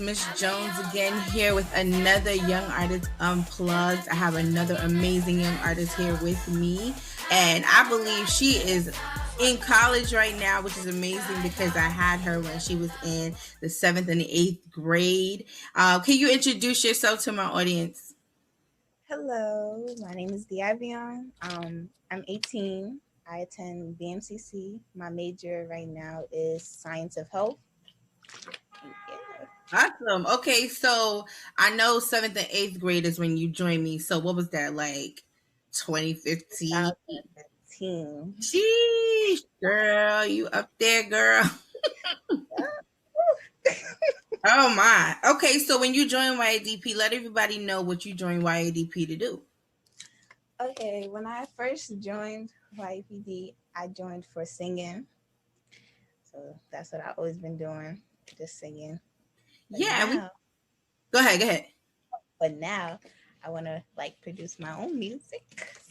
Miss Jones again here with another Young Artist Unplugged. I have another amazing young artist here with me, and I believe she is in college right now, which is amazing because I had her when she was in the seventh and the eighth grade. Can you introduce yourself to my audience? Hello, my name is Deavyon. I'm 18. I attend BMCC. My major right now is Science of Health. Yeah, Awesome. Okay, so I know seventh and eighth grade is when you joined me. So what was that like? 2015. 2015. Sheesh, girl, you up there, girl. Oh my. Okay, so when you join YADP, let everybody know what you joined YADP to do. Okay, when I first joined YPD, I joined for singing. So that's what I've always been doing, just singing. But Yeah, we now, go ahead, go ahead. but now I want to like produce my own music.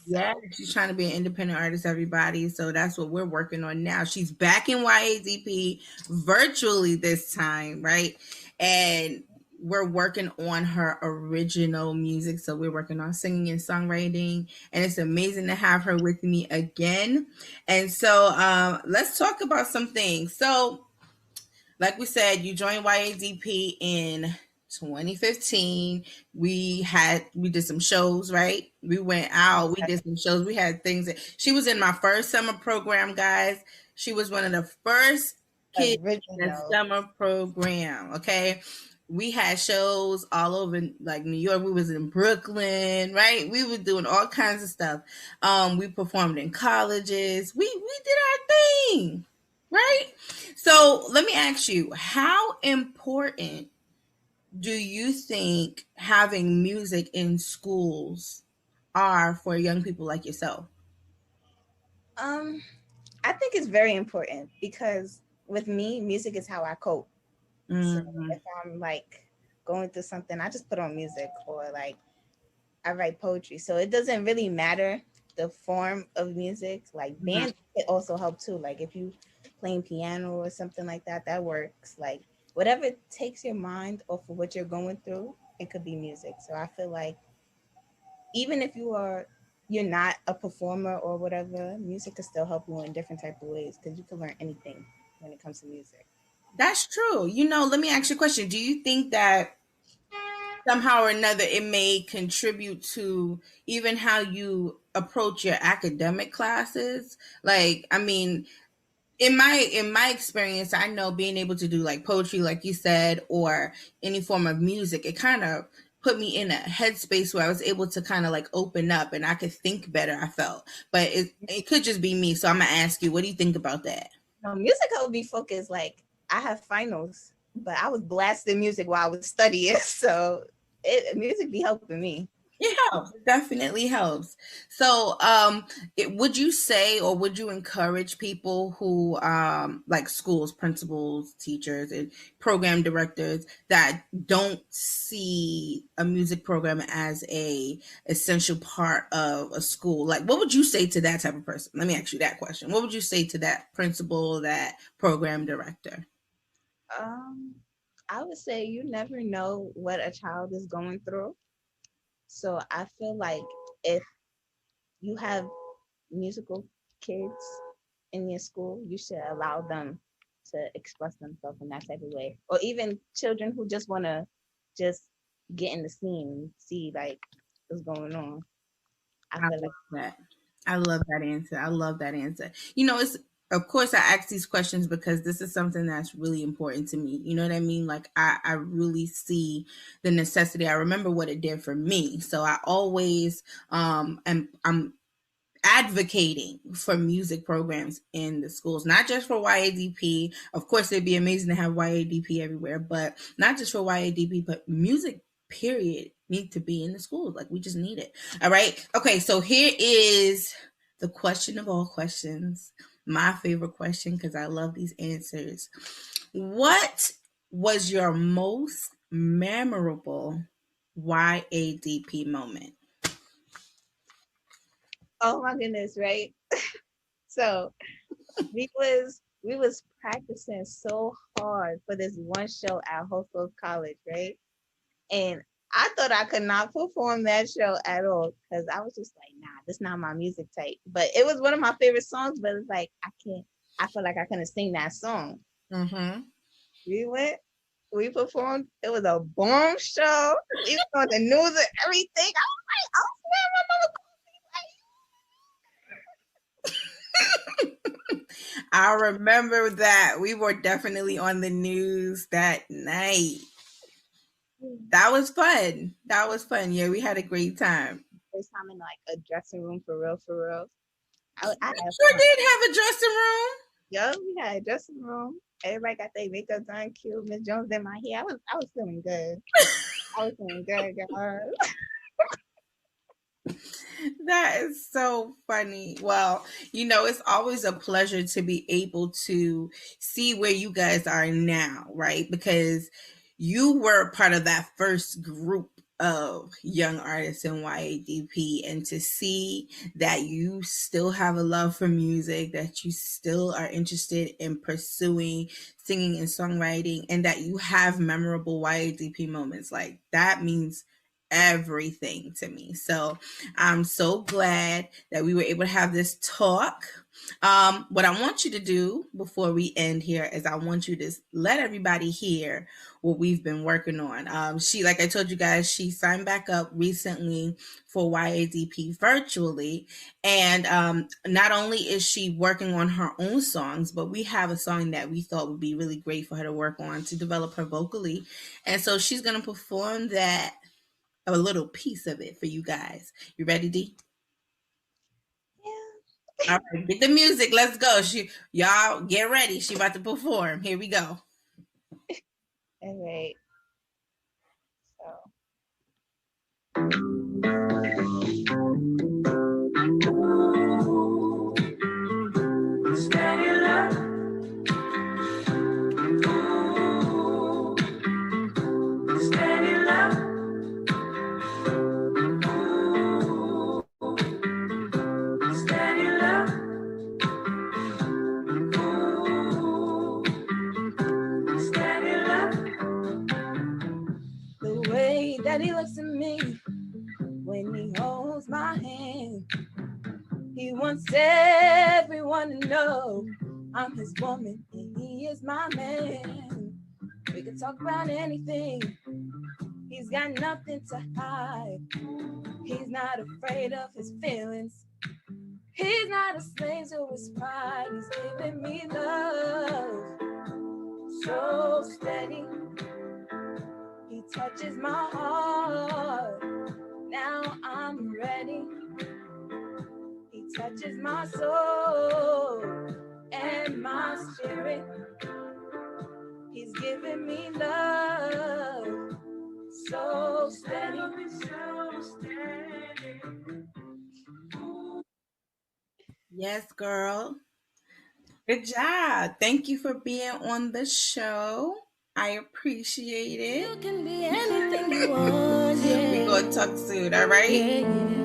Yeah, So she's trying to be an independent artist, everybody. So that's what we're working on now. She's back in YADP virtually this time, right? And we're working on her original music. So we're working on singing and songwriting. And it's amazing to have her with me again. And so let's talk about some things. So like we said, you joined YADP in 2015. We did some shows, right? We went out, we did some shows, we had things that she was in my first summer program, guys. She was one of the first kids in the original. summer program. Okay. We had shows all over like New York. We was in Brooklyn, right? We were doing all kinds of stuff. We performed in colleges. We did our thing, right? So let me ask you, how important do you think having music in schools are for young people like yourself? Um, I think it's very important because with me, music is how I cope. So Mm-hmm. if I'm like going through something, I just put on music or like I write poetry. So it doesn't really matter the form of music. Like band, it also help too. Like if you playing piano or something like that, that works. Like whatever takes your mind off of what you're going through, it could be music. So I feel like even if you're not a performer or whatever, music can still help you in different type of ways because you can learn anything when it comes to music. That's true. Let me ask you a question. Do you think that somehow or another it may contribute to even how you approach your academic classes? Like, I mean, in my experience, I know being able to do like poetry, like you said, or any form of music, it kind of put me in a headspace where I was able to kind of like open up and I could think better. I felt, but it could just be me. So I'm gonna ask you, what do you think about that? Music helped me focus. Like I have finals, but I was blasting music while I was studying. So music be helping me. It helps. It definitely helps. So, would you say, or would you encourage people who, like schools, principals, teachers, and program directors that don't see a music program as a essential part of a school? Like, what would you say to that type of person? Let me ask you that question. What would you say to that principal, that program director? Um, I would say you never know what a child is going through. So I feel like if you have musical kids in your school, you should allow them to express themselves in that type of way. Or even children who just want to just get in the scene and see like what's going on. I I feel like love that. I love that answer. I love that answer. It's of course I ask these questions because this is something that's really important to me. You know what I mean? Like I really see the necessity. I remember what it did for me. So I always I'm advocating for music programs in the schools, not just for YADP. Of course, it'd be amazing to have YADP everywhere, but not just for YADP, but music, period, need to be in the schools. Like, we just need it. All right. Okay. So here is the question of all questions, my favorite question, because I love these answers. What was your most memorable YADP moment? oh my goodness, right? So we was we was practicing so hard for this one show at Hopewell College, right? And I thought I could not perform that show at all because I was just like, nah, this not my music type. But it was one of my favorite songs, but it's like I can't. I feel like I couldn't sing that song. Mm-hmm. We went, we performed. It was a bomb show. We was on the news and everything. I was like, oh man, my mama I remember that we were definitely on the news that night. called me. That was fun. That was fun. Yeah, we had a great time. First time in like a dressing room for real, for real. I We had sure fun. did have a dressing room. Yo, we had a dressing room. Everybody got their makeup done, cute. Miss Jones did my hair. I was feeling good. I was feeling good, guys. That is so funny. Well, it's always a pleasure to be able to see where you guys are now, right? Because you were part of that first group of young artists in YADP, and to see that you still have a love for music, that you still are interested in pursuing singing and songwriting, and that you have memorable YADP moments, like that means everything to me. So I'm so glad that we were able to have this talk. What I want you to do before we end here is I want you to let everybody hear what we've been working on. She, like I told you guys, she signed back up recently for YADP virtually. And not only is she working on her own songs, but we have a song that we thought would be really great for her to work on to develop her vocally. And so she's going to perform that, a little piece of it for you guys. You ready, D? Yeah. All right, get the music. Let's go. Y'all get ready. She about to perform. Here we go. All right. So. Steady love. Ooh. Steady love. Ooh. Steady love. Ooh. Steady love. The way that he looks at me when he holds my hand, he wants everyone to know I'm his woman and he is my man. We can talk about anything. He's got nothing to hide. He's not afraid of his feelings. He's not a slave to his pride. He's giving me love so steady. He touches my heart. Now I'm ready. He touches my soul and my spirit. He's giving me love so steady. So steady. Yes, girl. Good job. Thank you for being on the show. I appreciate it. You can be anything you want. Yeah. We're going to talk soon, all right? Yeah, yeah.